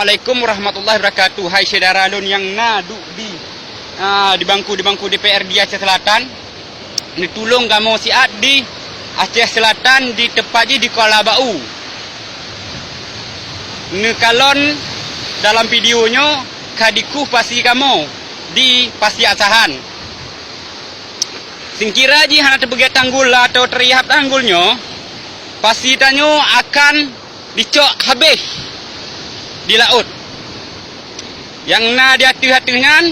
Assalamualaikum warahmatullahi wabarakatuh. Hai saudara lun yang duduk di bangku DPR di Aceh Selatan. Ni tolong kamu siat di Aceh Selatan di tepat di Kuala Bau. Ni kalon dalam videonya kadikuh pasti kamu di pasti asahan. Singkira ji hana terbegat tanggul atau terihap tanggulnya, pasti tanyo akan dicok habis di laut. Yang di hati-hatinya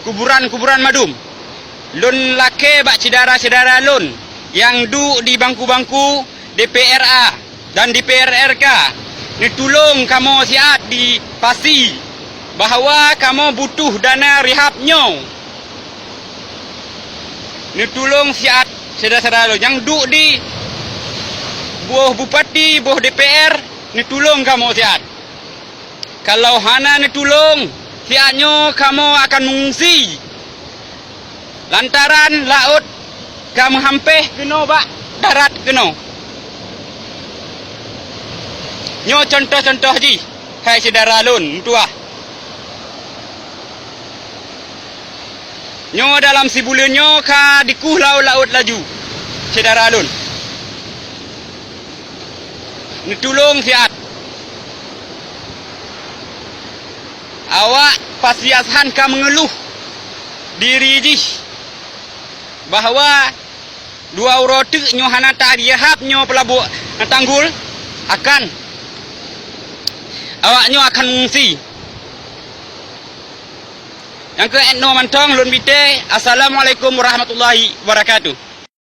kuburan madum. Lun lake bak saudara-saudara lun yang duduk di bangku-bangku DPRA dan DPRRK. Ni tolong kamu siat di pasti bahawa kamu butuh dana rehabnya. Ni tolong siat saudara-saudara lun yang duduk di buah bupati, buah DPR, ni tolong kamu siat. Kalau hana ni tolong, siatnya kamu akan mengungsi. Lantaran laut kamu hampir kena bak darat kena. Nyo contoh-contoh ji, hai saudara lun, tuah. Nyo dalam sebulan nyo ka dikuh laut laju, saudara lun. Ni tolong siat. Awak pasti asahan ka mengeluh diri ji bahawa dua urote nyo hana tak dihap nyo pelabuk tanggul akan awaknyo akan mengungsi. Yang ke etno mantong lun bite. Assalamualaikum warahmatullahi wabarakatuh.